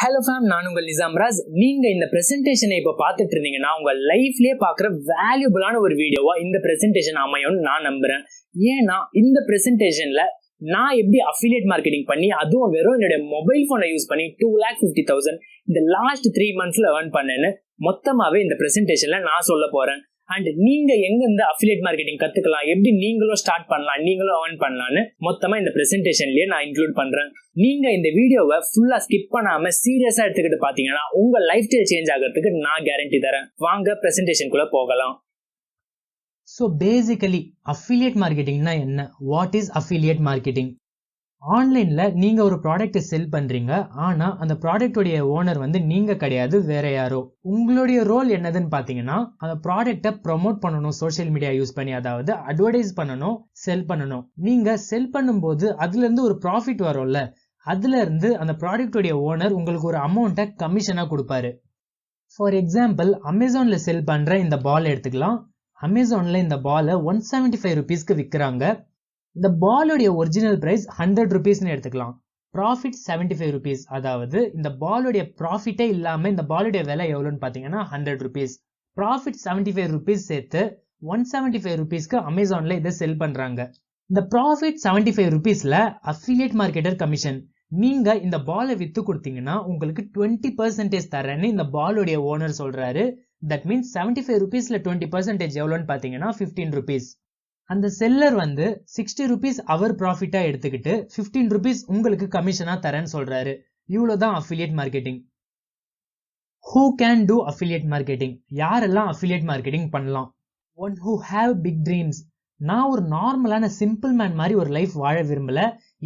Hello fame, நான் உங்கள் நிசாம்ராஜ். நீங்க இந்த பிரசன்டேஷனை இப்போ பார்த்துட்டு இருந்தீங்கன்னா உங்க லைஃப்லயே பார்க்குற வேல்யூபிளான ஒரு வீடியோவா இந்த பிரசன்டேஷன் அமையும்னு நான் நம்புறேன். ஏன்னா இந்த பிரசன்டேஷன்ல நான் எப்படி அஃபிலியேட் மார்க்கெட்டிங் பண்ணி அதுவும் வெறும் என்னுடைய மொபைல் போனை யூஸ் பண்ணி 2,50,000 இந்த லாஸ்ட் 3 monthsல ஏர்ன் பண்ணேன்னு மொத்தமாவே இந்த பிரசன்டேஷன்ல நான் சொல்ல போறேன். அண்ட் நீங்க எங்க இந்த அஃபிலியேட் மார்க்கெட்டிங் கத்துக்கலாம், எப்படி நீங்களும் ஸ்டார்ட் பண்ணலாம், நீங்களும் ஏர்ன் பண்ணலாம்னு மொத்தமா இந்த பிரசன்டேஷன்லயே நான் இன்க்ளூட் பண்றேன். நீங்க இந்த வீடியோவை ஃபுல்லா ஸ்கிப் பண்ணாம சீரியஸா எடுத்துக்கிட்டு பாத்தீங்கன்னா உங்க லைஃப் ஸ்டைல் சேஞ்ச் ஆகிறதுக்கு நான் கேரண்டி தரேன். வாங்க பிரசன்டேஷனுக்குள்ள போகலாம். So basically affiliate marketing na enna? What is affiliate marketing? ஆன்லைன்ல நீங்க ஒரு ப்ராடக்ட் செல் பண்றீங்க, ஆனா அந்த ப்ராடக்டோடைய ஓனர் வந்து நீங்க கிடையாது, வேற யாரோ. உங்களுடைய ரோல் என்னதுன்னு பாத்தீங்கன்னா அந்த ப்ராடக்ட ப்ரமோட் பண்ணணும், சோஷியல் மீடியா யூஸ் பண்ணி, அதாவது அட்வர்டைஸ் பண்ணணும், செல் பண்ணணும். நீங்க செல் பண்ணும்போது அதுல இருந்து ஒரு ப்ராஃபிட் வரும்ல, அதுல இருந்து அந்த ப்ராடக்டோடைய ஓனர் உங்களுக்கு ஒரு அமௌண்ட்டை கமிஷனா கொடுப்பாரு. ஃபார் எக்ஸாம்பிள், அமேசான்ல செல் பண்ற இந்த பால் எடுத்துக்கலாம். அமேசான்ல இந்த பாலை 175 rupeesக்கு விற்கிறாங்க. இந்த பாலோடைய ஒரிஜினல் பிரைஸ் 100 rupeesனு எடுத்துக்கலாம். Profit 75 rupees. அதாவது இந்த பாலோடைய ப்ராஃபிட்டே இல்லாம இந்த பாலோடைய விலை எவ்வளவுன்னு பாத்தீங்கன்னா 100 rupees. ப்ராஃபிட் 75 rupees சேர்த்து 175 rupeesக்கு அமேசான்ல இதை செல் பண்றாங்க. இந்த ப்ராஃபிட் 75 rupeesல அஃபிலியேட் மார்க்கெட்டர் கமிஷன். நீங்க இந்த பாலை வித்து கொடுத்தீங்கன்னா உங்களுக்கு 20% தரேன்னு இந்த பாலோடைய ஓனர் சொல்றாரு. தட் மீன்ஸ் 75 rupeesல 20% எவ்வளோன்னு பாத்தீங்கன்னா 15 rupees. அந்த செல்லர் வந்து 60 rupees அவர் ப்ராஃபிட்டா எடுத்துக்கிட்டு 15 rupees உங்களுக்கு கமிஷனா தரேன்னு சொல்றாரு. இவ்வளவுதான் affiliate marketing. Who can do affiliate marketing? யாரெல்லாம் அஃபிலியேட் மார்க்கெட்டிங் பண்ணலாம்? One who have big dreams. நான் ஒரு நார்மலான சிம்பிள் மேன் மாதிரி ஒரு லைஃப் வாழ விரும்பல,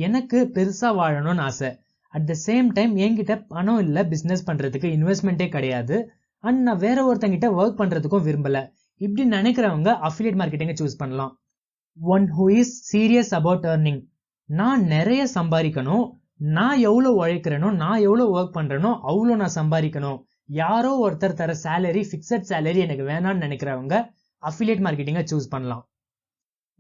எனக்கு பெருசா வாழணும்னு ஆசை. அட் த சேம் டைம் என்கிட்ட பணம் இல்ல பிசினஸ் பண்றதுக்கு, இன்வெஸ்ட்மெண்டே கிடையாது, அண்ட் நான் வேற ஒருத்தங்கிட்ட ஒர்க் பண்றதுக்கும் விரும்பல. இப்படி நினைக்கிறவங்க அஃபிலியேட் மார்க்கெட்டிங்கை சூஸ் பண்ணலாம். One who is serious about earning. நான் நிறைய சம்பாதிக்கணும், நான் எவ்வளவு உழைக்கிறேனோ, நான் எவ்வளவு ஒர்க் பண்றேனோ அவ்வளோ நான் சம்பாதிக்கணும், யாரோ ஒருத்தர் தர சேலரி, பிக்சட் சேலரி எனக்கு வேணாம்னு நினைக்கிறவங்க அஃபிலியேட் மார்க்கெட்டிங்கை சூஸ் பண்ணலாம்.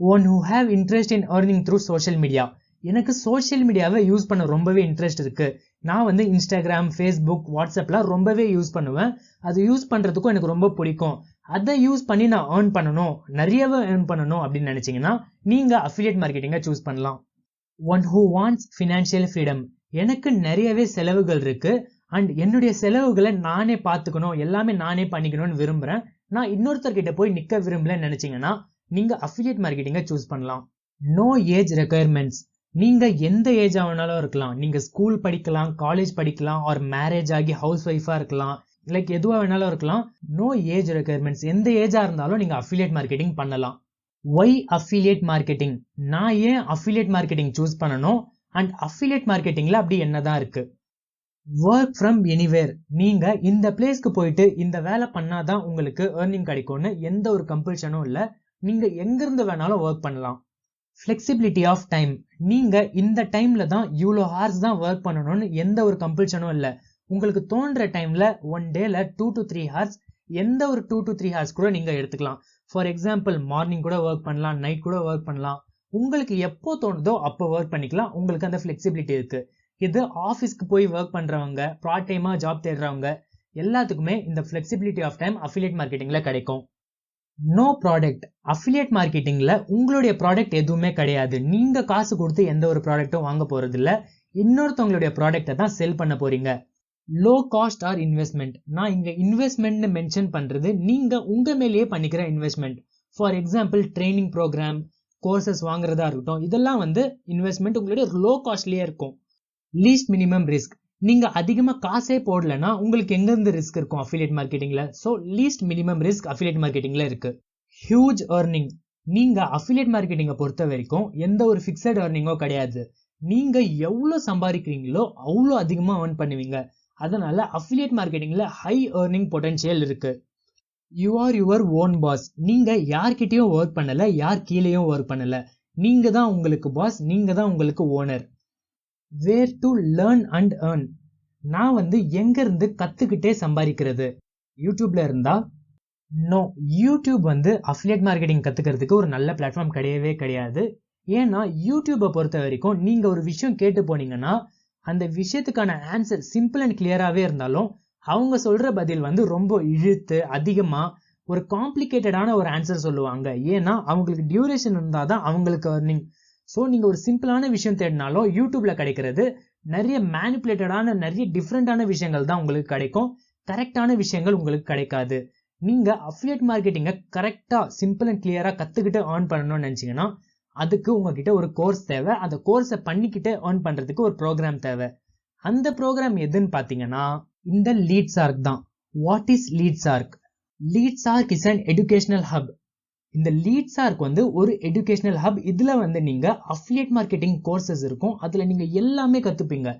One who have interest in earning through social media. எனக்கு சோஷியல் மீடியாவை யூஸ் பண்ண ரொம்பவே இன்ட்ரெஸ்ட் இருக்கு. நான் வந்து இன்ஸ்டாகிராம், ஃபேஸ்புக், வாட்ஸ்அப்லாம் ரொம்பவே யூஸ் பண்ணுவேன். அது யூஸ் பண்றதுக்கும் எனக்கு ரொம்ப பிடிக்கும். அதை யூஸ் பண்ணி நான் ஏர்ன் பண்ணணும், நிறையவே ஏர்ன் பண்ணணும் அப்படின்னு நினைச்சீங்கன்னா நீங்க அஃபிலியேட் மார்க்கெட்டிங்கை சூஸ் பண்ணலாம். One who wants financial freedom. எனக்கு நிறையவே செலவுகள் இருக்கு அண்ட் என்னுடைய செலவுகளை நானே பார்த்துக்கணும், எல்லாமே நானே பண்ணிக்கணும்னு விரும்புறேன், நான் இன்னொருத்தர்கிட்ட போய் நிக்க விரும்பலன்னு நினைச்சீங்கன்னா நீங்க அஃபிலியேட் மார்க்கெட்டிங்கை சூஸ் பண்ணலாம். No age requirements. நீங்க எந்த ஏஜ் ஆனாலும் இருக்கலாம். நீங்க ஸ்கூல் படிக்கலாம், காலேஜ் படிக்கலாம், ஆர் மேரேஜ் ஆகி ஹவுஸ் ஒய்ஃபா இருக்கலாம், லைக் எதுவா வேணாலும் இருக்கலாம். No age requirements. எந்த ஏஜா இருந்தாலும் நீங்க அஃபிலியேட் மார்க்கெட்டிங் பண்ணலாம். Why affiliate marketing? நான் ஏன் அஃபிலியேட் மார்க்கெட்டிங் சூஸ் பண்ணணும் அண்ட் அஃபிலியேட் மார்க்கெட்டிங்ல அப்படி என்னதான் இருக்கு? Work from anywhere. நீங்க இந்த பிளேஸ்க்கு போயிட்டு இந்த வேலை பண்ணாதான் உங்களுக்கு ஏர்னிங் கிடைக்கும்னு எந்த ஒரு கம்பல்ஷனும் இல்ல. நீங்க எங்க இருந்து வேணாலும் ஒர்க் பண்ணலாம். Flexibility of time. நீங்க இந்த டைம்ல தான் இவ்வளோ ஹார்ஸ் தான் ஒர்க் பண்ணணும்னு எந்த ஒரு கம்பல்ஷனும் இல்ல. உங்களுக்கு தோன்ற டைம்ல ஒன் டேல 2 to 3 hours, எந்த ஒரு 2 to 3 hours கூட நீங்க எடுத்துக்கலாம். ஃபார் எக்ஸாம்பிள், மார்னிங் கூட ஒர்க் பண்ணலாம், நைட் கூட ஒர்க் பண்ணலாம். உங்களுக்கு எப்போ தோணுதோ அப்போ ஒர்க் பண்ணிக்கலாம். உங்களுக்கு அந்த ஃபிளெக்சிபிலிட்டி இருக்கு. இது ஆஃபீஸ்க்கு போய் ஒர்க் பண்றவங்க, பார்ட் டைமா ஜாப் தேடுறவங்க எல்லாத்துக்குமே இந்த ஃபிளெக்சிபிலிட்டி ஆஃப் டைம் அஃபிலியேட் மார்க்கெட்டிங்ல கிடைக்கும். No product. அஃபிலியேட் மார்க்கெட்டிங்ல உங்களுடைய ப்ராடக்ட் எதுவுமே கிடையாது. நீங்க காசு கொடுத்து எந்த ஒரு ப்ராடக்ட்டும் வாங்க போறது இல்ல, இன்னொருத்தவங்களுடைய ப்ராடக்ட்டை தான் செல் பண்ண போறீங்க. Low cost or investment. நான் இங்க இன்வெஸ்ட்மெண்ட் மென்ஷன் பண்றது நீங்க உங்க மேலேயே பண்ணிக்கிற investment. For example, training programme, courses வாங்குறதா இருக்கட்டும், இதெல்லாம் வந்து இன்வெஸ்ட்மெண்ட் உங்களுடைய லோ காஸ்ட்லயே இருக்கும். Least minimum risk. நீங்க அதிகமா காசே போடலன்னா உங்களுக்கு எங்க இருந்து ரிஸ்க் இருக்கும் அஃபிலியேட் மார்க்கெட்டிங்ல? So least minimum risk affiliate மார்க்கெட்டிங்ல இருக்கு. Huge earning. நீங்க அஃபிலியேட் மார்க்கெட்டிங்கை பொறுத்த வரைக்கும் எந்த ஒரு ஃபிக்ஸட் earningோ கிடையாது. நீங்க எவ்வளவு சம்பாதிக்கிறீங்களோ அவ்வளோ அதிகமா earn பண்ணுவீங்க. அதனால அஃபிலியேட் மார்க்கெட்டிங்ல ஹை earning பொட்டன்ஷியல் இருக்கு. You are your own pass. நீங்க யார்கிட்டயும் ஒர்க் பண்ணல, யார் கீழேயும் ஒர்க் பண்ணல. நீங்க தான் உங்களுக்கு பாஸ், நீங்க தான் உங்களுக்கு owner. Where to learn and earn. நான் வந்து எங்க இருந்து கத்துக்கிட்டே சம்பாதிக்கிறது? யூடியூப்ல இருந்தா? நோ, யூடியூப் வந்து அஃபிலியேட் மார்க்கெட்டிங் கத்துக்கிறதுக்கு ஒரு நல்ல பிளாட்ஃபார்ம் கிடையவே கிடையாது. ஏன்னா யூடியூபை பொறுத்த வரைக்கும் நீங்க ஒரு விஷயம் கேட்டு போனீங்கன்னா அந்த விஷயத்துக்கான ஆன்சர் சிம்பிள் அண்ட் கிளியராகவே இருந்தாலும் அவங்க சொல்ற பதில் வந்து ரொம்ப இழுத்து அதிகமாக ஒரு காம்ப்ளிகேட்டடான ஒரு ஆன்சர் சொல்லுவாங்க. ஏன்னா அவங்களுக்கு டியூரேஷன் இருந்தால் தான் அவங்களுக்கு earning. ஸோ நீங்கள் ஒரு சிம்பிளான விஷயம் தேடினாலும் யூடியூப்ல கிடைக்கிறது நிறைய மேனிப்புலேட்டடான நிறைய டிஃப்ரெண்டான விஷயங்கள் தான் உங்களுக்கு கிடைக்கும். கரெக்டான விஷயங்கள் உங்களுக்கு கிடைக்காது. நீங்கள் அஃபிலியேட் மார்க்கெட்டிங்கை கரெக்டாக சிம்பிள் அண்ட் கிளியராக கற்றுக்கிட்டு ஏர்ன் பண்ணணும்னு நினச்சிங்கன்னா அதுக்கு உங்ககிட்ட ஒரு கோர்ஸ் தேவை. அந்த கோர்ஸை பண்ணிக்கிட்டு ஏர்ன் பண்ணுறதுக்கு ஒரு ப்ரோக்ராம் தேவை. அந்த ப்ரோக்ராம் எதுன்னு பார்த்தீங்கன்னா இந்த லீட்ஸ்ஆர்க் தான். What is Leadsark? Leadsark is an educational hub. இந்த லீட்ஸ்ஆர்க் வந்து ஒரு எஜுகேஷனல் ஹப். இதில் வந்து நீங்கள் அஃபிலியேட் மார்க்கெட்டிங் கோர்சஸ் இருக்கும். அதில் நீங்கள் எல்லாமே கற்றுப்பீங்க.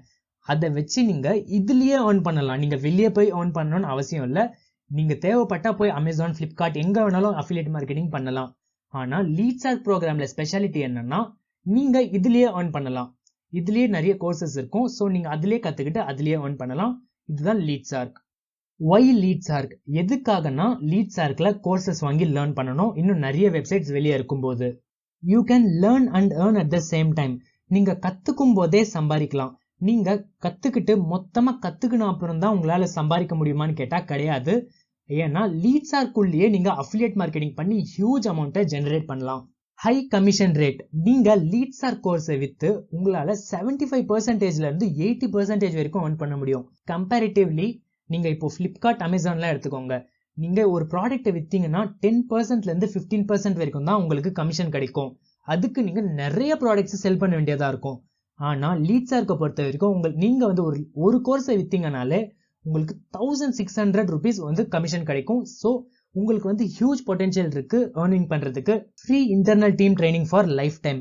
அதை வச்சு நீங்கள் இதுலேயே ஏர்ன் பண்ணலாம். நீங்கள் வெளியே போய் ஏர்ன் பண்ணணும்னு அவசியம் இல்லை. நீங்கள் தேவைப்பட்டா போய் அமேசான், ஃப்ளிப்கார்ட் எங்கே வேணாலும் அஃபிலியேட் மார்க்கெட்டிங் பண்ணலாம். ஆனால் லீட்ஸ்ஆர்க் ப்ரோக்ராமில் ஸ்பெஷாலிட்டி என்னன்னா நீங்கள் இதுலேயே ஏர்ன் பண்ணலாம். இதுலேயே நிறைய கோர்சஸ் இருக்கும். ஸோ நீங்கள் அதிலே கற்றுக்கிட்டு அதிலேயே ஏர்ன் பண்ணலாம். இதுதான் லீட்ஸ்ஆர்க். ஒய் லீட்ஸ்ஆர்க்? எதுக்காகனா லீட்ஸ்ஆர்க்ல கோர்சஸ் வாங்கி லேர்ன் பண்ணணும். இன்னும் நிறைய வெப்சைட்ஸ் வெளியே இருக்கும்போது you can learn and earn at the same time. நீங்கள் கற்றுக்கும் போதே சம்பாதிக்கலாம். நீங்கள் கற்றுக்கிட்டு மொத்தமாக கற்றுக்கின அப்புறம் தான் உங்களால் சம்பாதிக்க முடியுமான்னு கேட்டால் கிடையாது. ஏன்னா லீட்ஸ்ஆர்க்குள்ளேயே நீங்கள் அஃபிலியேட் மார்க்கெட்டிங் பண்ணி ஹியூஜ் அமௌண்ட்டை ஜெனரேட் பண்ணலாம். High commission rate. நீங்கள் லீட்ஸ்ஆர்க் கோர்ஸை விற்று உங்களால் 75%லேருந்து 80% வரைக்கும் ஏர்ன் பண்ண முடியும். கம்பேரிட்டிவ்லி நீங்கள் இப்போ ஃப்ளிப்கார்ட், அமேசான்லாம் எடுத்துக்கோங்க. நீங்கள் ஒரு ப்ராடக்ட்டை விற்றீங்கன்னா 10%லேருந்து 15% வரைக்கும் தான் உங்களுக்கு கமிஷன் கிடைக்கும். அதுக்கு நீங்கள் நிறைய ப்ராடக்ட்ஸ் செல் பண்ண வேண்டியதாக இருக்கும். ஆனால் லீட்ஸ்ஆர்க்கை பொறுத்த வரைக்கும் நீங்கள் வந்து ஒரு கோர்ஸை விற்றீங்கனாலே உங்களுக்கு 1600 rupees வந்து கமிஷன் கிடைக்கும். ஸோ உங்களுக்கு வந்து ஹியூஜ் பொட்டென்ஷியல் இருக்கு ஏர்னிங் பண்ணுறதுக்கு. Free internal team training for life time.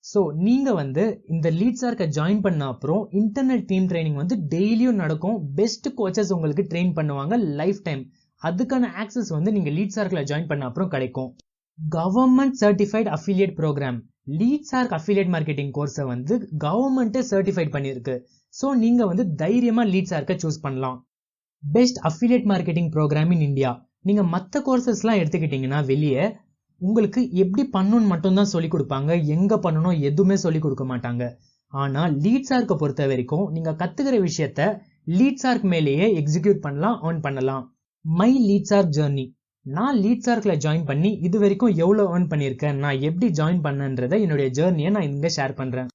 So நீங்கள் வந்து இந்த லீட்ஸ்ஆர்க்கை ஜாயின் பண்ண அப்புறம் இன்டர்னல் டீம் ட்ரைனிங் வந்து டெய்லியும் நடக்கும். பெஸ்ட் கோச்சஸ் உங்களுக்கு ட்ரெயின் பண்ணுவாங்க லைஃப் டைம். அதுக்கான ஆக்சஸ் வந்து நீங்கள் லீட்ஸ்ஆர்க்கில் ஜாயின் பண்ண அப்புறம் கிடைக்கும். Government certified affiliate programme. Leadsark affiliate marketing கோர்ஸை வந்து கவர்மெண்ட்டே சர்டிஃபைட் பண்ணியிருக்கு. ஸோ நீங்கள் வந்து தைரியமாக லீட்ஸ்ஆர்க்கை சூஸ் பண்ணலாம். Best affiliate marketing programme in India. நீங்கள் மற்ற கோர்சஸ்லாம் எடுத்துக்கிட்டிங்கன்னா வெளியே உங்களுக்கு எப்படி பண்ணணும்னு மட்டும்தான் சொல்லிக் கொடுப்பாங்க. எங்கே பண்ணணும் எதுவுமே சொல்லிக் கொடுக்க மாட்டாங்க. ஆனால் லீட்ஸ்ஆர்க்கை பொறுத்த வரைக்கும் நீங்கள் கற்றுக்கிற விஷயத்த லீட்ஸ்ஆர்க் மேலேயே எக்ஸிக்யூட் பண்ணலாம், ஏர்ன் பண்ணலாம். My Leadsark journey. நான் லீட்ஸ்ஆர்க்கில் ஜாயின் பண்ணி இது வரைக்கும் எவ்வளோ ஏர்ன் பண்ணியிருக்கேன், நான் எப்படி ஜாயின் பண்ணன்றதை என்னுடைய ஜேர்னியை நான் இங்கே ஷேர் பண்ணுறேன்.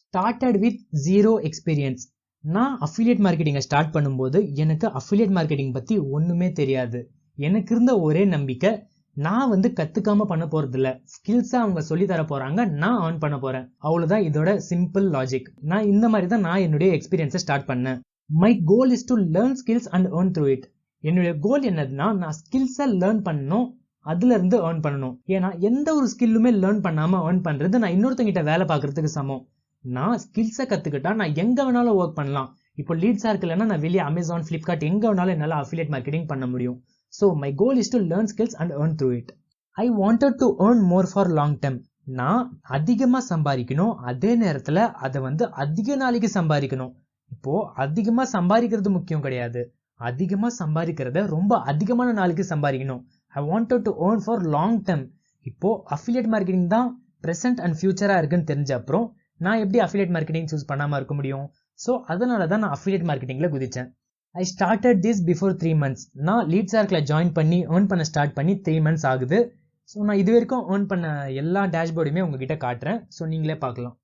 Started with 0 experience. நான் அஃபிலியேட் மார்க்கெட்டிங்கை ஸ்டார்ட் பண்ணும்போது எனக்கு அஃபிலியேட் மார்க்கெட்டிங் பற்றி ஒன்றுமே தெரியாது. எனக்கு இருந்த ஒரே நம்பிக்கை, நான் வந்து கற்றுக்காம பண்ண போகிறதில்ல, ஸ்கில்ஸாக அவங்க சொல்லி தர போகிறாங்க, நான் ஏர்ன் பண்ண போகிறேன், அவ்வளோதான் இதோட சிம்பிள் லாஜிக். நான் இந்த மாதிரி தான் நான் என்னுடைய எக்ஸ்பீரியன்ஸை ஸ்டார்ட் பண்ணேன். My goal is to learn skills and earn through it. என்னுடைய கோல் என்னதுன்னா நான் ஸ்கில்ஸை லேர்ன் பண்ணணும், அதுலேருந்து ஏர்ன் பண்ணணும். ஏன்னா எந்த ஒரு ஸ்கில்லுமே லேர்ன் பண்ணாமல் ஏர்ன் பண்ணுறது நான் இன்னொருத்தங்கிட்ட வேலை பார்க்குறதுக்கு சமம். நான் ஸ்கில்ஸை கற்றுக்கிட்டா நான் எங்கே வேணாலும் ஒர்க் பண்ணலாம். இப்போ லீட்ஸ்ஆர்க் இல்லைன்னா நான் வெளியே அமேசான், ஃப்ளிப்கார்ட் எங்கே வேணாலும் என்னால் அஃபிலியேட் மார்க்கெட்டிங் பண்ண முடியும். So my goal is to learn skills and earn through it. I wanted to earn more for long term. நான் அதிகமாக சம்பாதிக்கணும், அதே நேரத்தில் அதை வந்து அதிக நாளைக்கு சம்பாதிக்கணும். இப்போது அதிகமாக சம்பாதிக்கிறது முக்கியம் கிடையாது, அதிகமாக சம்பாதிக்கிறத ரொம்ப அதிகமான நாளுக்கு சம்பாதிக்கணும். I wanted to earn for long term. இப்போது அஃபிலியேட் மார்க்கெட்டிங் தான் ப்ரெசென்ட் அண்ட் ஃபியூச்சராக இருக்குன்னு தெரிஞ்ச அப்புறம் நான் எப்படி அஃபிலியேட் மார்க்கெட்டிங் சூஸ் பண்ணாமல் இருக்க முடியும்? ஸோ அதனால தான் நான் அஃபிலியேட் மார்க்கெட்டிங்கில் குதித்தேன். I started this before 3 months. நான் லீட்ஸ்ஆர்க்கில் ஜாயின் பண்ணி ஏர்ன் பண்ண ஸ்டார்ட் பண்ணி 3 months ஆகுது. ஸோ நான் இது வரைக்கும் ஏர்ன் பண்ண எல்லா டேஷ்போர்டுமே உங்ககிட்ட காட்டுறேன். ஸோ நீங்களே பார்க்கலாம்.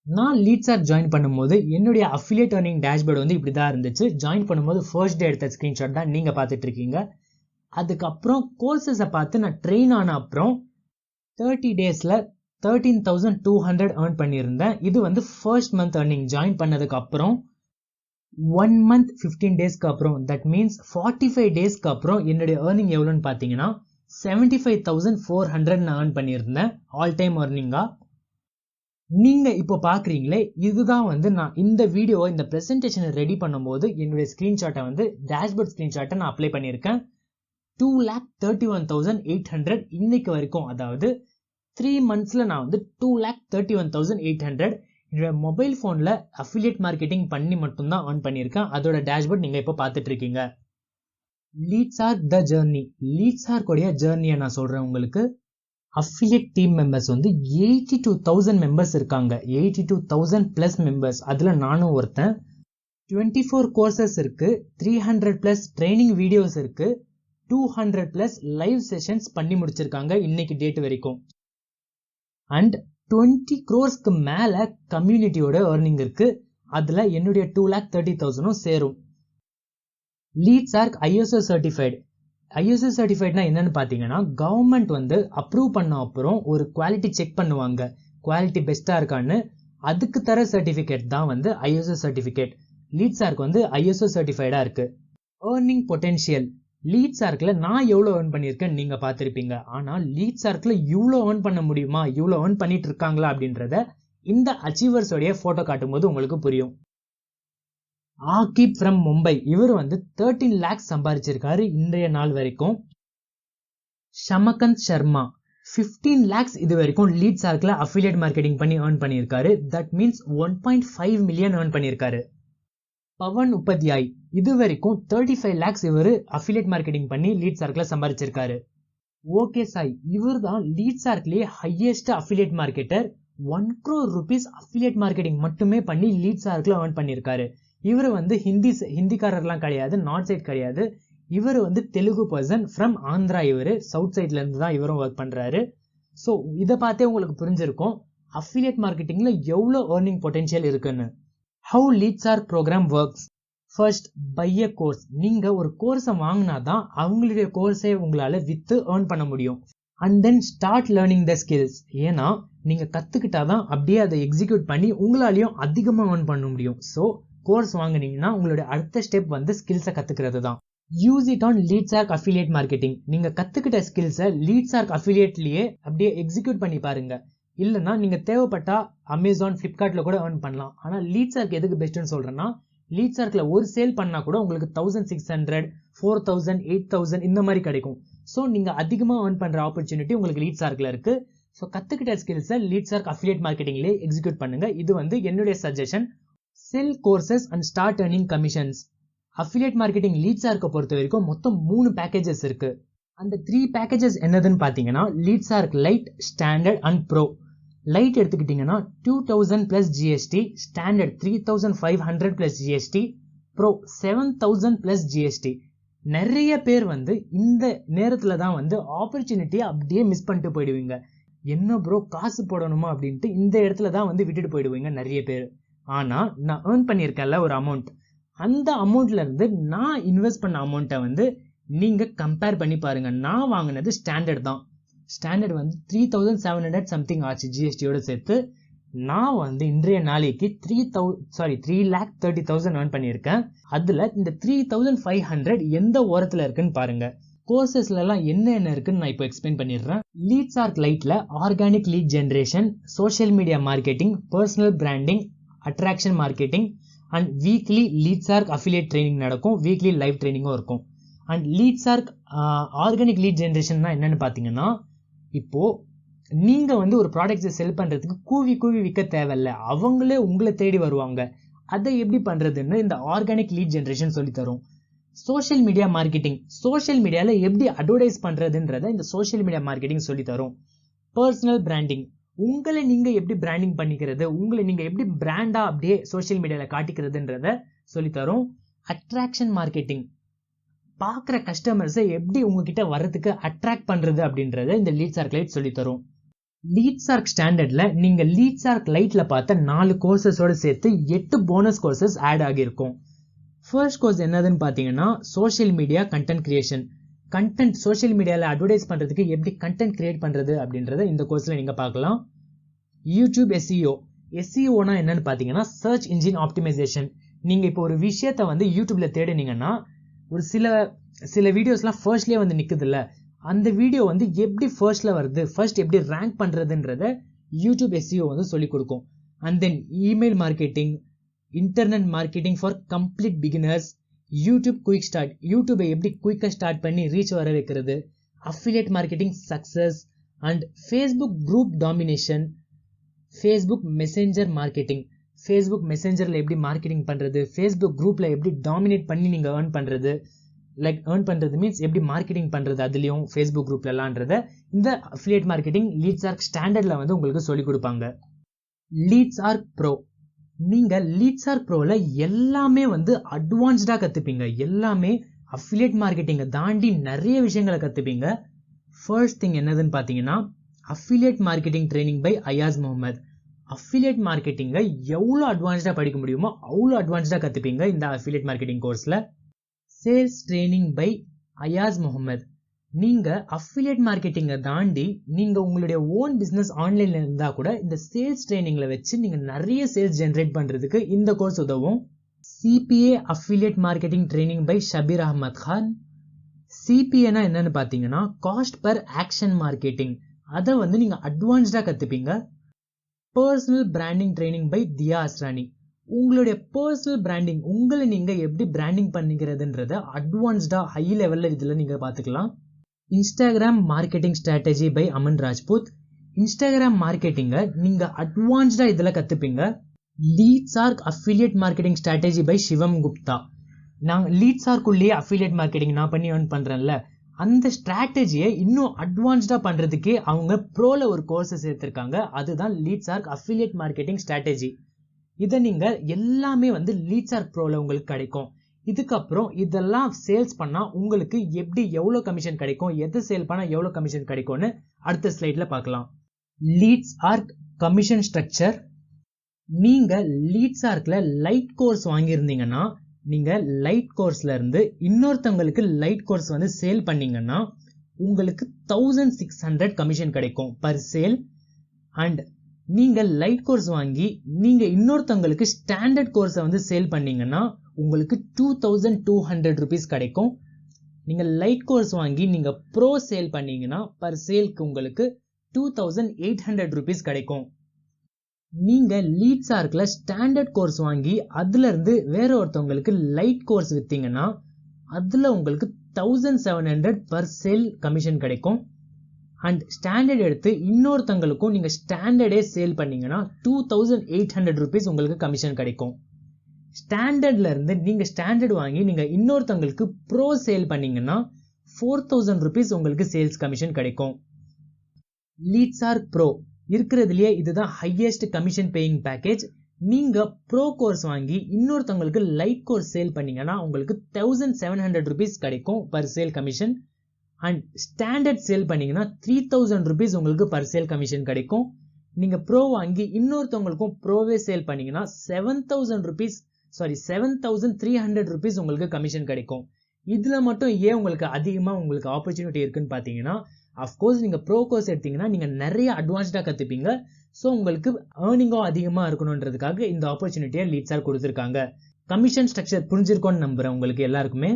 நான் லீட்ஸ்ஆர்க் ஜாயின் பண்ணும்போது என்னுடைய அஃபிலியேட் ஏர்னிங் டேஷ்போர்டு வந்து இப்படி தான் இருந்துச்சு. ஜாயின் பண்ணும்போது ஃபர்ஸ்ட் டே எடுத்த ஸ்க்ரீன்ஷாட் தான் நீங்கள் பார்த்துட்டு இருக்கீங்க. அதுக்கப்புறம் கோர்சஸை பார்த்து நான் ட்ரெயின் ஆன அப்புறம் 30 daysல 13,200 ஏர்ன் பண்ணியிருந்தேன். இது வந்து ஃபர்ஸ்ட் மந்த் ஏர்னிங். ஜாயின் பண்ணதுக்கு அப்புறம் 1 month 15 daysக்கு அப்புறம், தட் மீன்ஸ் 45 daysக்கு அப்புறம் என்னுடைய ஏர்னிங் எவ்வளோன்னு பார்த்தீங்கன்னா 75,400 நான் ஏர்ன் பண்ணியிருந்தேன் ஆல் டைம் ஏர்னிங்கா. நீங்கள் இப்போ பார்க்குறீங்களே, இதுதான் வந்து நான் இந்த வீடியோவை இந்த ப்ரெசன்டேஷனை ரெடி பண்ணும்போது என்னுடைய ஸ்க்ரீன்ஷாட்டை வந்து டேஷ்போர்ட் ஸ்க்ரீன்ஷாட்டை நான் அப்ளை பண்ணியிருக்கேன். 2,31,800 இன்னைக்கு வரைக்கும், அதாவது 3 monthsல நான் வந்து 2,31,800 என்னோட மொபைல் ஃபோனில் அஃபிலியேட் மார்க்கெட்டிங் பண்ணி மட்டும்தான் ஏர்ன் பண்ணியிருக்கேன். அதோட டேஷ்போர்ட் நீங்கள் இப்போ பார்த்துட்டு இருக்கீங்க. லீட்ஸ்ஆர்க் த ஜர்னி. லீட்ஸ்ஆர்க் உடைய ஜர்னியை நான் சொல்கிறேன் உங்களுக்கு. அஃபிலியேட் டீம் மெம்பர்ஸ் வந்து 82,000 மெம்பர்ஸ் இருக்காங்க. 82,000 பிளஸ் மெம்பர்ஸ். அதுல நானும் ஒருத்தன். 24 கோர்சஸ் இருக்கு, 300 பிளஸ் ட்ரைனிங் வீடியோஸ் இருக்கு, 200 பிளஸ் லைவ் செஷன்ஸ் பண்ணி முடிச்சிருக்காங்க இன்னைக்கு டேட் வரைக்கும். அண்ட் 20 crores மேல கம்யூனிட்டியோட earning இருக்கு. அதுல என்னுடைய 2,30,000 சேரும். லீட்ஸ்ஆர்க் ISO சர்டிஃபைடு. ISO சர்டிஃபைட்னா என்னன்னு பாத்தீங்கன்னா, கவர்மெண்ட் வந்து அப்ரூவ் பண்ண அப்புறம் ஒரு குவாலிட்டி செக் பண்ணுவாங்க, குவாலிட்டி பெஸ்டா இருக்கான்னு. அதுக்கு தர சர்டிபிகேட் தான் வந்து ISO சர்டிபிகேட். லீட்ஸ்ஆர்க் வந்து ISO சர்டிஃபைடா இருக்கு. Earning potential. லீட்ஸ்ஆர்க்ல நான் எவ்வளவு ஏர்ன் பண்ணிருக்கேன் நீங்க பாத்திருப்பீங்க. ஆனா லீட்ஸ்ஆர்க்ல இவ்வளவு ஏர்ன் பண்ண முடியுமா, இவ்வளவு ஏர்ன் பண்ணிட்டு இருக்காங்களா அப்படின்றத இந்த அச்சீவர்ஸ் உடைய போட்டோ காட்டும் போது உங்களுக்கு புரியும். ஆகிப் ஃப்ரம் மும்பை, இவர் வந்து 13 lakhs சம்பாதிச்சிருக்காரு இன்றைய நாள் வரைக்கும். ஷமகந்த் சர்மா 15 lakhs இது வரைக்கும் லீட்ஸ்ஆர்க்ல அஃபிலியேட் மார்க்கெட்டிங் பண்ணி ஏர்ன் பண்ணிருக்காரு. தட் மீன்ஸ் 1.5 million ஏர்ன் பண்ணிருக்காரு. பவன் உபாத்யாய் இது வரைக்கும் 35 lakhs இவரு அஃபிலியேட் மார்க்கெட்டிங் பண்ணி லீட்ஸ்ஆர்க்ல சம்பாதிச்சிருக்காரு. ஓகே சாய் இவர் தான் லீட்ஸ்ஆர்க்லயே highest affiliate marketer. 1 crore rupees affiliate marketing மட்டுமே பண்ணி லீட்ஸ்ஆர்க்ல ஏர்ன் பண்ணிருக்காரு. இவர் வந்து ஹிந்திக்காரர்லாம் கிடையாது, நார்த் சைட் கிடையாது. இவர் வந்து தெலுங்கு பர்சன் ஃப்ரம் ஆந்திரா. இவரு சவுத் சைட்ல இருந்து தான் இவரும் ஒர்க் பண்றாரு. ஸோ இதை பார்த்தே உங்களுக்கு புரிஞ்சிருக்கும் அஃபிலியேட் மார்க்கெட்டிங்ல எவ்வளோ ஏர்னிங் பொட்டென்ஷியல் இருக்குன்னு. How Leadsark programme works. First buy a course. நீங்க ஒரு கோர்ஸை வாங்கினாதான் அவங்களுடைய கோர்ஸை உங்களால வித்து ஏர்ன் பண்ண முடியும். And then start learning the skills. ஏன்னா நீங்க கத்துக்கிட்டாதான் அப்படியே அதை எக்ஸிக்யூட் பண்ணி உங்களாலையும் அதிகமா ஏர்ன் பண்ண முடியும். ஸோ கோர்ஸ் வாங்குனீங்கன்னா உங்களுடைய அடுத்த ஸ்டெப் வந்து ஸ்கில்ஸை கத்துக்கிறது தான். Use it on Leadsark affiliate marketing. நீங்க கத்துக்கிட்ட ஸ்கில்ஸை லீட்ஸ்ஆர்க் அஃபிலியேட்லயே அப்படியே எக்ஸிக்யூட் பண்ணி பாருங்க. இல்லைன்னா நீங்க தேவைப்பட்டா அமேசான், பிளிப்கார்ட்ல கூட ஏர்ன் பண்ணலாம். ஆனா லீட்ஸ்ஆர்க் எதுக்கு பெஸ்ட்னு சொல்றேன்னா, லீட்ஸ்ஆர்க்ல ஒரு சேல் பண்ணா கூட உங்களுக்கு 1,600, 4,000, 8,000 இந்த மாதிரி கிடைக்கும். ஸோ நீங்க அதிகமா ஏர்ன் பண்ற ஆப்பர்ச்சுனிட்டி உங்களுக்கு லீட்ஸ்ஆர்க்ல இருக்கு. ஸோ கத்துக்கிட்ட ஸ்கில்ஸை லீட்ஸ்ஆர்க் அஃபிலியேட் மார்க்கெட்டிங்லேயே எக்ஸிக்யூட் பண்ணுங்க. இது வந்து என்னுடைய suggestion. Sell courses and start earning commissions. Affiliate marketing லீட்ஸ்ஆர்க்கை பொறுத்த வரைக்கும் மொத்தம் 3 பேக்கேஜஸ் இருக்கு. அந்த 3 பேக்கேஜஸ் என்னதுன்னு பாத்தீங்கன்னா, Leadsark lite, standard and pro. Lite எடுத்துக்கிட்டீங்கன்னா 2,000 plus GST, standard 3,500 plus GST, pro 7,000 plus GST. நிறைய பேர் வந்து இந்த நேரத்துல தான் வந்து ஆப்பர்ச்சுனிட்டியை அப்படியே மிஸ் பண்ணிட்டு போயிடுவீங்க. என்ன ப்ரோ காசு போடணுமா அப்படின்ட்டு இந்த இடத்துல தான் வந்து விட்டுட்டு போயிடுவீங்க நிறைய பேர். ஆனா நான் ஏர்ன் பண்ணியிருக்கேன்ல ஒரு அமௌண்ட், அந்த அமௌண்ட்ல இருந்து நான் இன்வெஸ்ட் பண்ண அமௌண்ட்டை வந்து நீங்க கம்பேர் பண்ணி பாருங்க. நான் வாங்கினது ஸ்டாண்டர்ட் தான். ஸ்டாண்டர்ட் வந்து 3,700 சம்திங் ஆச்சு ஜிஎஸ்டியோட சேர்த்து. நான் வந்து இன்றைய நாளைக்கு 3,30,000 ஏர்ன் பண்ணியிருக்கேன். அதுல இந்த 3,500 எந்த ஓரத்துல இருக்குன்னு பாருங்க. கோர்சஸ்ல எல்லாம் என்ன இருக்குன்னு நான் இப்போ எக்ஸ்பிளைன் பண்ணிடுறேன். லீட்ஸ்ஆர்க் லைட்ல organic lead generation, social media marketing, personal branding, attraction marketing and weekly Leadsark affiliate training நடக்கும். வீக்லி லைவ் ட்ரைனிங்கும் இருக்கும். And Leadsark organic lead generation என்னன்னு பாத்தீங்கன்னா, இப்போ நீங்க வந்து ஒரு ப்ராடக்ட்ஸை செல் பண்றதுக்கு கூவி விற்க தேவையில்ல, அவங்களே உங்களை தேடி வருவாங்க. அதை எப்படி பண்றதுன்னு இந்த ஆர்கானிக் லீட் ஜெனரேஷன் சொல்லி தரும். சோஷியல் மீடியா மார்க்கெட்டிங், சோஷியல் மீடியால எப்படி அட்வர்டைஸ் பண்றதுன்றத இந்த சோஷியல் மீடியா மார்க்கெட்டிங் சொல்லி தரும். பர்சனல் பிராண்டிங், உங்களை நீங்க எப்படி பிராண்டிங் பண்ணிக்கிறது, உங்களை நீங்க எப்படி பிராண்டா அப்படியே சோஷியல் மீடியால காட்டிக்கிறதுன்றத சொல்லி தரும். அட்ராக்ஷன் மார்க்கெட்டிங், பாக்குற கஸ்டமர்ஸை எப்படி உங்ககிட்ட வர்றதுக்கு அட்ராக்ட் பண்றது அப்படின்றத இந்த லீட்ஸ்ஆர்க் லைட் சொல்லி தரும். லீட்ஸ்ஆர்க் ஸ்டாண்டர்ட்ல நீங்க லீட்ஸ்ஆர்க் லைட்ல பார்த்த 4 கோர்சஸோட சேர்த்து 8 போனஸ் கோர்சஸ் ஆட் ஆகியிருக்கும். ஃபர்ஸ்ட் கோர்ஸ் என்னதுன்னு பாத்தீங்கன்னா, social media content creation. Content social மீடியால அட்வர்டைஸ் பண்றதுக்கு எப்படி கண்டென்ட் கிரியேட் பண்றது அப்படின்றத இந்த கோர்ஸ்ல நீங்க பார்க்கலாம். YouTube SEO. எஸ்இஓனா என்னன்னு பாத்தீங்கன்னா, சர்ச் இன்ஜின் ஆப்டிமைசேஷன். நீங்க இப்போ ஒரு விஷயத்த வந்து யூடியூப்ல தேடினீங்கன்னா ஒரு சில வீடியோஸ்லாம் ஃபர்ஸ்ட்லயே வந்து நிக்குது இல்ல, அந்த வீடியோ வந்து எப்படி ஃபர்ஸ்ட்ல வருது, ஃபர்ஸ்ட் எப்படி ரேங்க் பண்றதுன்றத யூடியூப் எஸ்இஓ வந்து சொல்லி கொடுக்கும். And then email marketing, internet marketing for complete beginners, YouTube quick start, யூடியூபை எப்படி குயிக்கா ஸ்டார்ட் பண்ணி ரீச் வர வைக்கிறது, affiliate marketing success and Facebook group domination, Facebook Messenger marketing, Facebook மெசேஞ்சர்ல எப்படி மார்க்கெட்டிங் பண்றது, ஃபேஸ்புக் குரூப்ல எப்படி டாமினேட் பண்ணி நீங்க ஏர்ன் பண்றது, லைக் ஏர்ன் பண்றது மீன்ஸ் எப்படி மார்க்கெட்டிங் பண்றது அதுலயும் ஃபேஸ்புக் குரூப்லலாம்ன்றத இந்த அஃபிலியேட் மார்க்கெட்டிங் லீட்ஸ்ஆர்க் ஸ்டாண்டர்ட்ல வந்து உங்களுக்கு சொல்லிக் கொடுப்பாங்க. லீட்ஸ்ஆர்க் ப்ரோ, நீங்க லீட்ஸ்ஆர்க் ப்ரோல எல்லாமே வந்து அட்வான்ஸ்டா கத்துப்பீங்க. எல்லாமே அஃபிலியேட் மார்க்கெட்டிங்கை தாண்டி நிறைய விஷயங்களை கத்துப்பீங்க. ஃபர்ஸ்ட் திங் என்னதுன்னு பாத்தீங்கன்னா affiliate marketing training by Ayaz Mohammed. Affiliate மார்க்கெட்டிங்கை எவ்வளோ அட்வான்ஸ்டா படிக்க முடியுமோ அவ்வளோ அட்வான்ஸ்டா கத்துப்பீங்க இந்த அஃபிலியேட் மார்க்கெட்டிங் கோர்ஸ்ல. Sales training by Ayaz Mohammed. நீங்க அஃபிலியேட் மார்க்கெட்டிங்கை தாண்டி நீங்க உங்களுடைய ஓன் பிசினஸ் ஆன்லைன்ல இருந்தா கூட இந்த சேல்ஸ் ட்ரைனிங்ல வச்சு நீங்க நிறைய சேல்ஸ் ஜெனரேட் பண்றதுக்கு இந்த கோர்ஸ் உதவும். CPA affiliate marketing training by Shabbir Ahmed Khan. சிபிஏனா என்னன்னு பாத்தீங்கன்னா காஸ்ட் பர் ஆக்ஷன் மார்க்கெட்டிங். அதை வந்து நீங்க அட்வான்ஸ்டா கத்துப்பீங்க. Personal branding training by Diya Asrani. உங்களுடைய பர்சனல் பிராண்டிங், உங்களை நீங்க எப்படி பிராண்டிங் பண்ணிக்கிறதுன்றத அட்வான்ஸ்டா ஹை லெவல்ல இதுல நீங்க பாத்துக்கலாம். Instagram marketing strategy by Aman Rajput. Instagram மார்க்கெட்டிங்கை நீங்க அட்வான்ஸ்டா இதுல கத்துப்பீங்க. Leadsark affiliate marketing strategy by Shivam Gupta. நான் லீட்ஸ்ஆர்க்குள்ளேயே அஃபிலியேட் மார்க்கெட்டிங் நான் பண்ணி ஏர்ன் பண்றேன்ல, அந்த ஸ்ட்ராட்டஜியை இன்னும் அட்வான்ஸ்டா பண்றதுக்கே அவங்க ப்ரோல ஒரு கோர்ஸ் சேர்த்திருக்காங்க. அதுதான் லீட்ஸ்ஆர்க் அஃபிலியேட் மார்க்கெட்டிங் ஸ்ட்ராட்டஜி. இதை நீங்க எல்லாமே வந்து லீட்ஸ்ஆர்க் ப்ரோல உங்களுக்கு கிடைக்கும். இதுக்கப்புறம் இதெல்லாம் சேல்ஸ் பண்ணா உங்களுக்கு எப்படி எவ்வளவு கமிஷன் கிடைக்கும், எது சேல் பண்ணா எவ்வளவு கமிஷன் கிடைக்கும்னு அடுத்த ஸ்லைட்ல பார்க்கலாம். லீட்ஸ்ஆர்க் கமிஷன் ஸ்ட்ரக்சர். நீங்க லீட்ஸ்ஆர்க்ல லைட் கோர்ஸ் வாங்கியிருந்தீங்கன்னா நீங்க லைட் கோர்ஸ்ல இருந்து இன்னொருத்தவங்களுக்கு லைட் கோர்ஸ் வந்து சேல் பண்ணீங்கன்னா உங்களுக்கு 1600 கமிஷன் கிடைக்கும் பர் சேல். அண்ட் நீங்க லைட் கோர்ஸ் வாங்கி நீங்க இன்னொருத்தவங்களுக்கு ஸ்டாண்டர்ட் கோர்ஸை வந்து சேல் பண்ணீங்கன்னா உங்களுக்கு 2200 rupees கிடைக்கும். நீங்க லைட் கோர்ஸ் வாங்கி நீங்க ப்ரோ சேல் பண்ணீங்கன்னா பர் சேலுக்கு உங்களுக்கு 2800 rupees கிடைக்கும். நீங்க லீட்ஸ்ஆர்க்ல ஸ்டாண்டர்ட் கோர்ஸ் வாங்கி அதுல இருந்து வேற ஒருத்தவங்களுக்கு லைட் கோர்ஸ் வித்தீங்கன்னா அதுல உங்களுக்கு 1700 பர் சேல் கமிஷன் கிடைக்கும். அண்ட் ஸ்டாண்டர்ட் எடுத்து இன்னொருத்தவங்களுக்கும் நீங்க ஸ்டாண்டர்டே சேல் பண்ணீங்கன்னா 2800 rupees உங்களுக்கு கமிஷன் கிடைக்கும். ஸ்டாண்டர்ட்ல இருந்து நீங்க ஸ்டாண்டர்ட் வாங்கி நீங்க இன்னொருத்தவங்களுக்கு ப்ரோ சேல் பண்ணீங்கன்னா 4000 rupees உங்களுக்கு சேல்ஸ் கமிஷன் கிடைக்கும். லீட்ஸ்ஆர்க் ப்ரோ இருக்கிறதுலயே இதுதான் ஹையஸ்ட் கமிஷன் பேயிங் பேக்கேஜ். நீங்க ப்ரோ கோர்ஸ் வாங்கி இன்னொருத்தவங்களுக்கு லைட் கோர்ஸ் சேல் பண்ணீங்கன்னா உங்களுக்கு 1700 rupees கிடைக்கும் per sale commission. And standard sale பண்ணீங்கன்னா 3000 rupees உங்களுக்கு பர் சேல் கமிஷன் கிடைக்கும். நீங்க ப்ரோ வாங்கி இன்னொருத்தவங்களுக்கும் ப்ரோவே சேல் பண்ணீங்கன்னா 7300 rupees உங்களுக்கு கமிஷன் கிடைக்கும். இதுல மட்டும் ஏன் உங்களுக்கு அதிகமா உங்களுக்கு ஆப்பர்ச்சுனிட்டி இருக்குன்னு பாத்தீங்கன்னா, அஃப்கோர்ஸ் நீங்க ப்ரோ கோர்ஸ் எடுத்தீங்கன்னா நீங்க நிறைய அட்வான்ஸ்டா கத்துப்பீங்க. ஸோ உங்களுக்கு ஏர்னிங்கும் அதிகமா இருக்கணும்ன்றதுக்காக இந்த ஆப்பர்ச்சுனிட்டியை லீட்ஸ்ஆர்க் கொடுத்துருக்காங்க. கமிஷன் ஸ்ட்ரக்சர் புரிஞ்சிருக்கோன்னு நம்புறேன் உங்களுக்கு எல்லாருக்குமே.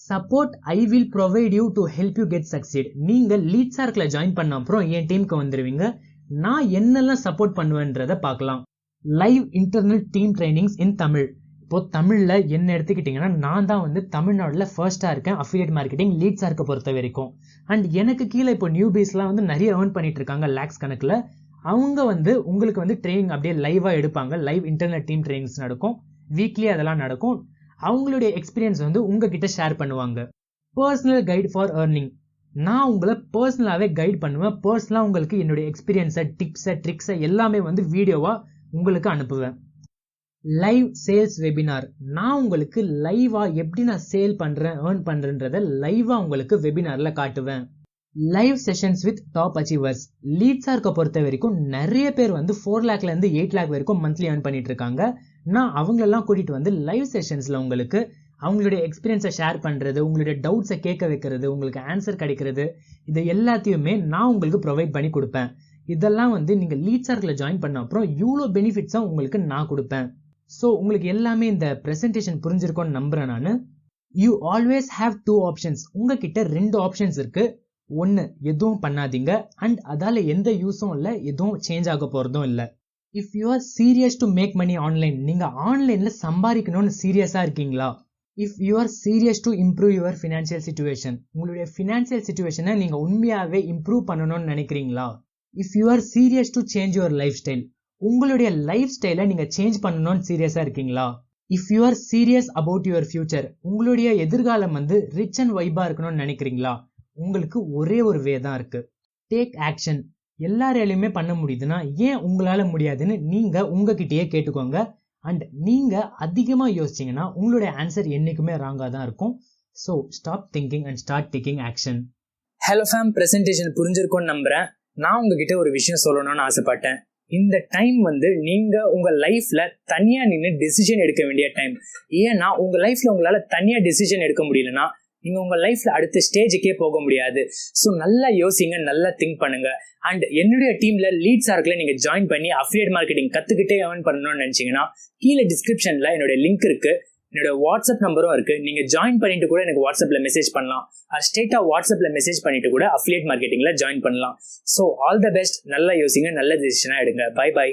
Support I will provide you to help you get succeed. நீங்க லீட்ஸ்ஆர்க்ல ஜாயின் பண்ண அப்புறம் என் டீமுக்கு வந்துருவீங்க. நான் என்னெல்லாம் சப்போர்ட் பண்ணுவேன்றத பார்க்கலாம். லைவ் இன்டர்னல் டீம் ட்ரைனிங்ஸ் இன் தமிழ். இப்போ தமிழ்ல என்ன எடுத்துக்கிட்டீங்கன்னா நான் தான் வந்து தமிழ்நாடுல ஃபர்ஸ்டா இருக்கேன் அஃபிலியேட் மார்க்கெட்டிங் லீட்ஸ்ஆர்க்கை பொறுத்த வரைக்கும். அண்ட் எனக்கு கீழே இப்போ நியூபீஸ்லாம் வந்து நிறைய ஏர்ன் பண்ணிட்டு இருக்காங்க லேக்ஸ் கணக்குல. அவங்க வந்து உங்களுக்கு வந்து ட்ரைனிங் அப்படியே லைவா எடுப்பாங்க. லைவ் இன்டர்னல் டீம் ட்ரைனிங்ஸ் நடக்கும், வீக்லி அதெல்லாம் நடக்கும். அவங்களுடைய எக்ஸ்பீரியன்ஸ் வந்து உங்ககிட்ட ஷேர் பண்ணுவாங்க. Personal guide for earning. நான் உங்களை பர்சனலாவே கைட் பண்ணுவேன். பர்சனலா உங்களுக்கு என்னுடைய எக்ஸ்பீரியன்ஸை, டிப்ஸை, ட்ரிக்ஸை எல்லாமே வந்து வீடியோவா உங்களுக்கு அனுப்புவேன். Live sales webinar. நான் உங்களுக்கு லைவா எப்படி நான் சேல் பண்றேன், ஏர்ன் பண்றேன்றத லைவா உங்களுக்கு வெபினார்ல காட்டுவேன். Live sessions with top achievers. லீட்ஸ்ஆர்க்கை பொறுத்த வரைக்கும் நிறைய பேர் வந்து 4 lakhல இருந்து 8 lakh வரைக்கும் மந்த்லி ஏர்ன் பண்ணிட்டு இருக்காங்க. நான் அவங்களெல்லாம் கூட்டிட்டு வந்து லைவ் செஷன்ஸ்ல உங்களுக்கு அவங்களுடைய எக்ஸ்பீரியன்ஸை ஷேர் பண்றது, உங்களுடைய டவுட்ஸை கேட்க வைக்கிறது, உங்களுக்கு ஆன்சர் கிடைக்கிறது, இது எல்லாத்தையுமே நான் உங்களுக்கு ப்ரொவைட் பண்ணி கொடுப்பேன். இதெல்லாம் வந்து நீங்க லீட்ஸ்ஆர்க்ல ஜாயின் பண்ண அப்புறம் இவ்வளோ பெனிஃபிட்ஸா உங்களுக்கு நான் கொடுப்பேன். ஸோ உங்களுக்கு எல்லாமே இந்த பிரசன்டேஷன் புரிஞ்சிருக்கோன்னு நம்புறேன் நான். You always have 2 options. உங்ககிட்ட 2 ஆப்ஷன்ஸ் இருக்கு. ஒன்னு, எதுவும் பண்ணாதீங்க, அண்ட் அதால எந்த யூஸும் இல்லை, எதுவும் சேஞ்ச் ஆக போறதும் இல்லை. If you are serious to make money online, நீங்க ஆன்லைன்ல சம்பாதிக்கணும்னு சீரியஸா இருக்கீங்களா? If you are serious to improve your financial situation, உங்களுடைய ஃபினான்ஷியல் சிச்சுவேஷனை நீங்க உண்மையாவே இம்ப்ரூவ் பண்ணணும்னு நினைக்கிறீங்களா? If you are serious to change your lifestyle, உங்களுடைய லைஃப் ஸ்டைலை நீங்க சேஞ்ச் பண்ணணும்னு சீரியஸா இருக்கீங்களா? If you are serious about your future, உங்களுடைய எதிர்காலம் வந்து ரிச் அண்ட் வைபா இருக்கணும்னு நினைக்கிறீங்களா, உங்களுக்கு ஒரே ஒரு வே தான் இருக்கு. Take action. எல்லாராலையுமே பண்ண முடியுதுன்னா ஏன் உங்களால முடியாதுன்னு நீங்க உங்ககிட்டயே கேட்டுக்கோங்க. அண்ட் நீங்க அதிகமா யோசிச்சீங்கன்னா உங்களுடைய ஆன்சர் என்னைக்குமே ராங்கா தான் இருக்கும். So stop thinking and start taking action. Hello fam, presentation புரிஞ்சிருக்கும்னு நம்புறேன். நான் உங்ககிட்ட ஒரு விஷயம் சொல்லணும்னு ஆசைப்பட்டேன். இந்த டைம் வந்து நீங்க உங்க லைஃப்ல தனியா நின்று டிசிஷன் எடுக்க வேண்டிய டைம். ஏன்னா உங்க லைஃப்ல உங்களால தனியா டிசிஷன் எடுக்க முடியலன்னா நீங்க உங்க லைஃப்ல அடுத்த ஸ்டேஜுக்கே போக முடியாது. ஸோ நல்லா யோசிங்க, நல்லா திங்க் பண்ணுங்க. அண்ட் என்னுடைய டீம்ல லீட் சார்க்ல நீங்க ஜாயின் பண்ணி அஃபிலியேட் மார்க்கெட்டிங் கத்துக்கிட்டே ஏர்ன் பண்ணணும்னு நினைச்சீங்கன்னா கீழே டிஸ்கிரிப்ஷன்ல என்னோட லிங்க் இருக்கு, என்னோட வாட்ஸ்அப் நம்பரும் இருக்கு. நீங்க ஜாயின் பண்ணிட்டு கூட எனக்கு வாட்ஸ்அப்ல மெசேஜ் பண்ணலாம். ஸ்ட்ரெயிட்டா வாட்ஸ்அப்ல மெசேஜ் பண்ணிட்டு கூட அஃபிலியேட் மார்க்கெட்டிங்ல ஜாயின் பண்ணலாம். So all the best. நல்லா யோசிங்க, நல்ல டிசிஷனா எடுங்க. Bye by.